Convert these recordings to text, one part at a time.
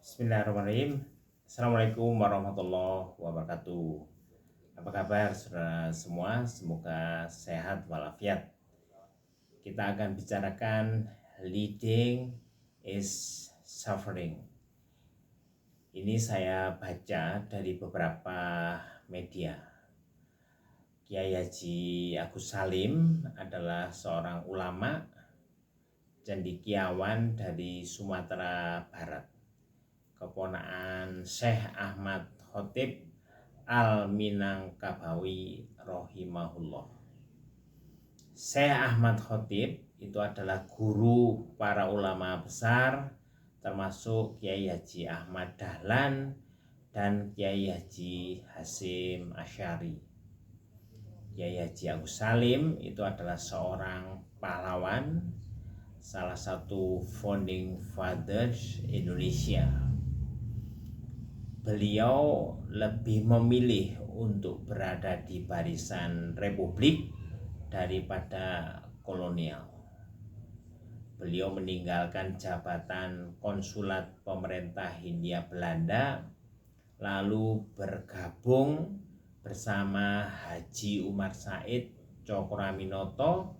Bismillahirrahmanirrahim. Assalamualaikum warahmatullahi wabarakatuh. Apa kabar saudara semua? Semoga sehat walafiat. Kita akan bicarakan leading is suffering. Ini saya baca dari beberapa media. Kiai Haji Agus Salim adalah seorang ulama cendekiawan dari Sumatera Barat, keponakan Syekh Ahmad Khotib Al-Minangkabawi rahimahullah. Syekh Ahmad Khotib itu adalah guru para ulama besar, termasuk Kiai Haji Ahmad Dahlan dan Kiai Haji Hasyim Asy'ari. Kiai Haji Agus Salim itu adalah seorang pahlawan, salah satu founding fathers Indonesia. Beliau lebih memilih untuk berada di barisan republik daripada kolonial. Beliau meninggalkan jabatan konsulat pemerintah Hindia Belanda, lalu bergabung bersama Haji Umar Said Cokroaminoto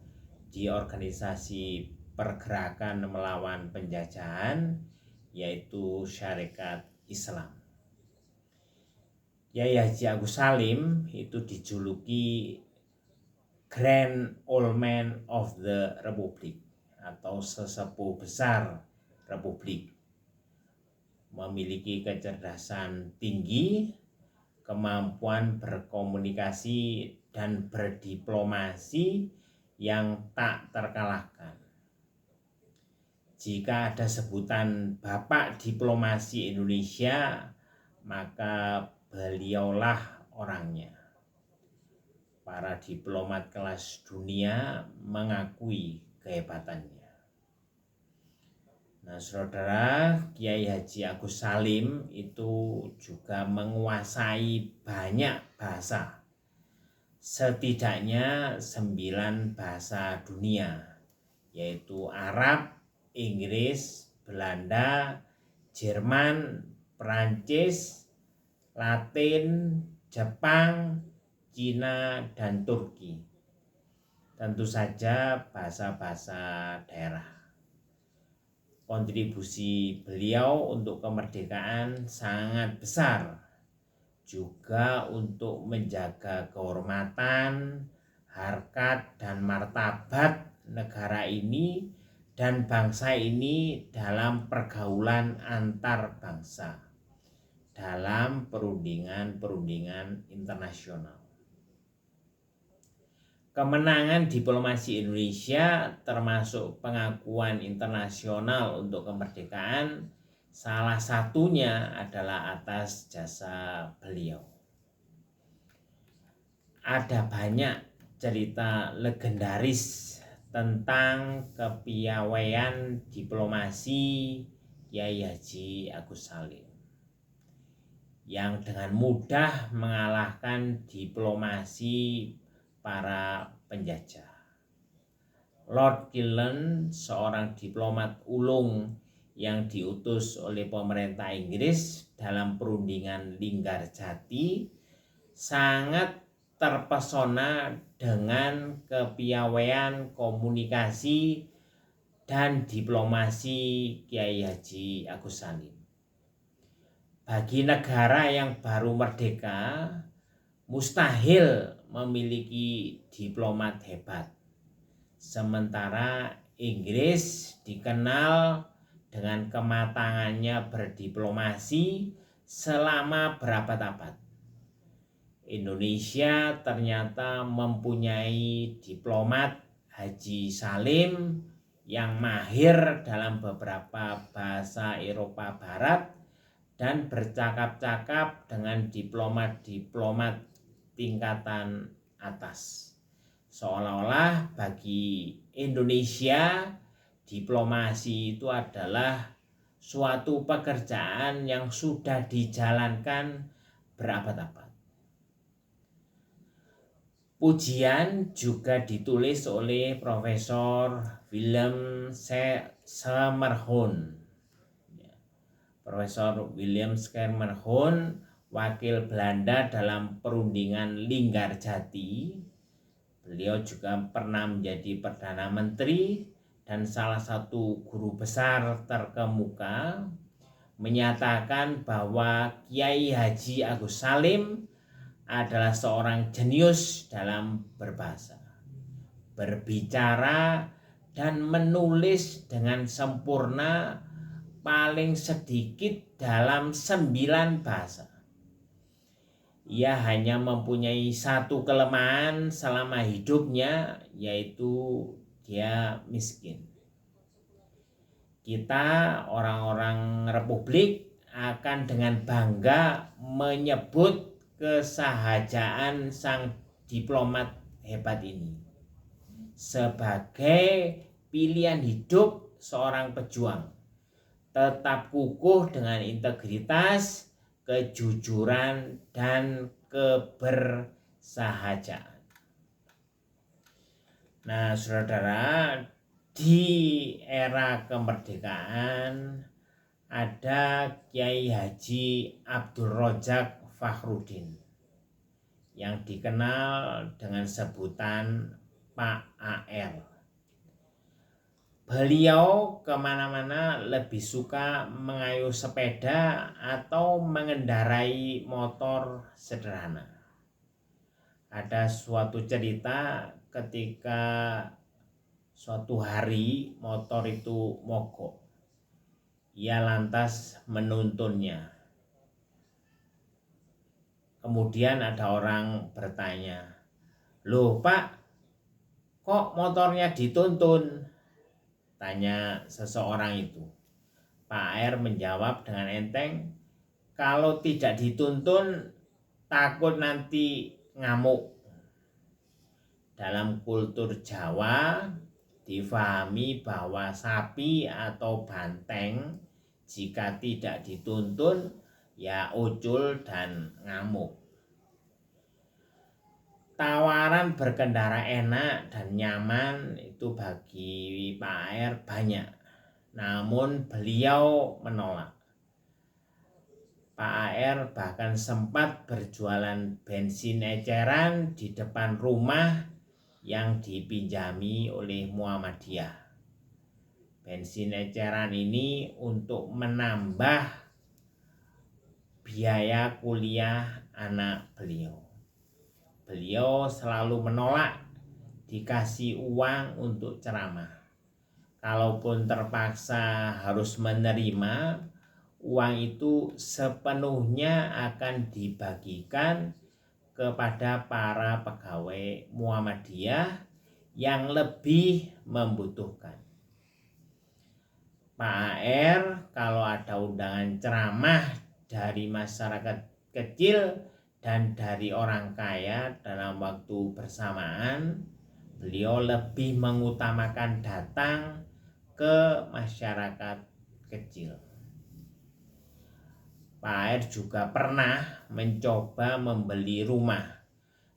di organisasi pergerakan melawan penjajahan, yaitu Syarikat Islam. Kiai Haji Agus Salim itu dijuluki Grand Old Man of the Republic atau sesepuh besar Republik. Memiliki kecerdasan tinggi, kemampuan berkomunikasi dan berdiplomasi yang tak terkalahkan. Jika ada sebutan Bapak Diplomasi Indonesia, maka beliaulah orangnya. Para diplomat kelas dunia mengakui kehebatannya. Nah, saudara, Kiai Haji Agus Salim itu juga menguasai banyak bahasa. Setidaknya 9 bahasa dunia, yaitu Arab, Inggris, Belanda, Jerman, Perancis, Latin, Jepang, Cina, dan Turki. Tentu saja bahasa-bahasa daerah. Kontribusi beliau untuk kemerdekaan sangat besar, juga untuk menjaga kehormatan, harkat, dan martabat negara ini dan bangsa ini dalam pergaulan antar bangsa, dalam perundingan internasional. Kemenangan diplomasi Indonesia termasuk pengakuan internasional untuk kemerdekaan, salah satunya adalah atas jasa beliau. Ada banyak cerita legendaris tentang kepiawaian diplomasi Kiai Haji Agus Salim yang dengan mudah mengalahkan diplomasi para penjajah. Lord Killen, seorang diplomat ulung yang diutus oleh pemerintah Inggris dalam perundingan Linggarjati, sangat terpesona dengan kepiawaian komunikasi dan diplomasi Kiai Haji Agus Salim. Bagi negara yang baru merdeka, mustahil memiliki diplomat hebat. Sementara Inggris dikenal dengan kematangannya berdiplomasi selama berabad-abad. Indonesia ternyata mempunyai diplomat Haji Salim yang mahir dalam beberapa bahasa Eropa Barat dan bercakap-cakap dengan diplomat-diplomat tingkatan atas. Seolah-olah bagi Indonesia diplomasi itu adalah suatu pekerjaan yang sudah dijalankan berabad-abad. Pujian juga ditulis oleh Profesor Willem Schermerhorn. Profesor William Schermerhorn, wakil Belanda dalam perundingan Linggarjati. Beliau juga pernah menjadi Perdana Menteri dan salah satu guru besar terkemuka, menyatakan bahwa Kiai Haji Agus Salim adalah seorang jenius dalam berbahasa, berbicara, dan menulis dengan sempurna, paling sedikit dalam 9 bahasa. Ia hanya mempunyai satu kelemahan selama hidupnya, yaitu dia miskin. Kita orang-orang Republik akan dengan bangga menyebut kesahajaan sang diplomat hebat ini sebagai pilihan hidup seorang pejuang, tetap kukuh dengan integritas, kejujuran, dan kebersahajaan. Nah, saudara, di era kemerdekaan ada Kiai Haji Abdul Rojak Fakhruddin yang dikenal dengan sebutan Pak AR. Beliau kemana-mana lebih suka mengayuh sepeda atau mengendarai motor sederhana. Ada suatu cerita ketika suatu hari motor itu mogok. Ia lantas menuntunnya. Kemudian ada orang bertanya, "Loh Pak, kok motornya dituntun?" Tanya seseorang itu. Pak AR menjawab dengan enteng, "Kalau tidak dituntun takut nanti ngamuk." Dalam kultur Jawa difahami bahwa sapi atau banteng jika tidak dituntun ya ucul dan ngamuk. Tawaran berkendara enak dan nyaman itu bagi Pak AR banyak, namun beliau menolak. Pak AR bahkan sempat berjualan bensin eceran di depan rumah yang dipinjami oleh Muhammadiyah. Bensin eceran ini untuk menambah biaya kuliah anak beliau. Beliau selalu menolak dikasih uang untuk ceramah. Kalaupun terpaksa harus menerima, uang itu sepenuhnya akan dibagikan kepada para pegawai Muhammadiyah yang lebih membutuhkan. Pak AR kalau ada undangan ceramah dari masyarakat kecil dan dari orang kaya dalam waktu bersamaan, beliau lebih mengutamakan datang ke masyarakat kecil. Pak AR juga pernah mencoba membeli rumah,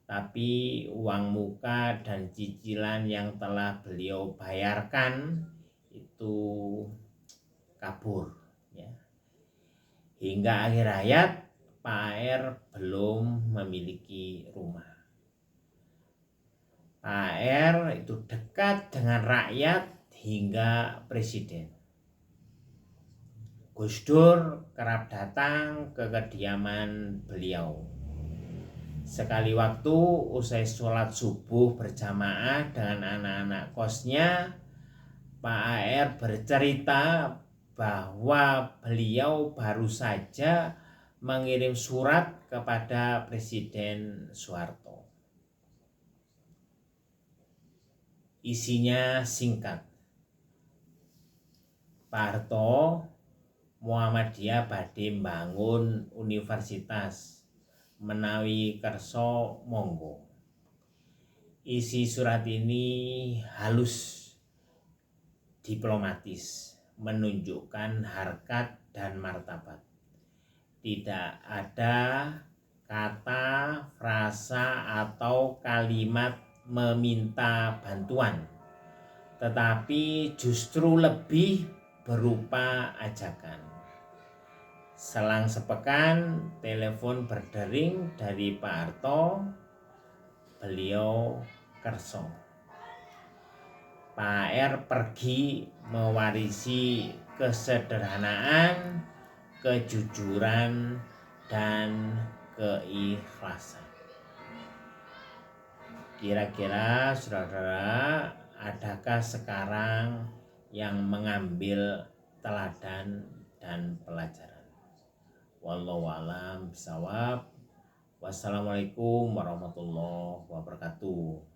tapi uang muka dan cicilan yang telah beliau bayarkan itu kabur. Ya. Hingga akhir hayat Pak AR belum memiliki rumah. Pak AR itu dekat dengan rakyat hingga presiden. Gus Dur kerap datang ke kediaman beliau. Sekali waktu usai sholat subuh berjamaah dengan anak-anak kosnya, Pak AR bercerita bahwa beliau baru saja mengirim surat kepada Presiden Soeharto. Isinya singkat. Pak Harto, Muhammadiyah badhe mbangun universitas, menawi kerso monggo. Isi surat ini halus, diplomatis, menunjukkan harkat dan martabat. Tidak ada kata, frasa, atau kalimat meminta bantuan, tetapi justru lebih berupa ajakan. Selang sepekan telepon berdering dari Pak Harto. Beliau kerso. Pak R pergi mewarisi kesederhanaan, kejujuran, dan keikhlasan. Kira-kira saudara-saudara, adakah sekarang yang mengambil teladan dan pelajaran? Wallahu a'lam bishawab. Wassalamualaikum warahmatullahi wabarakatuh.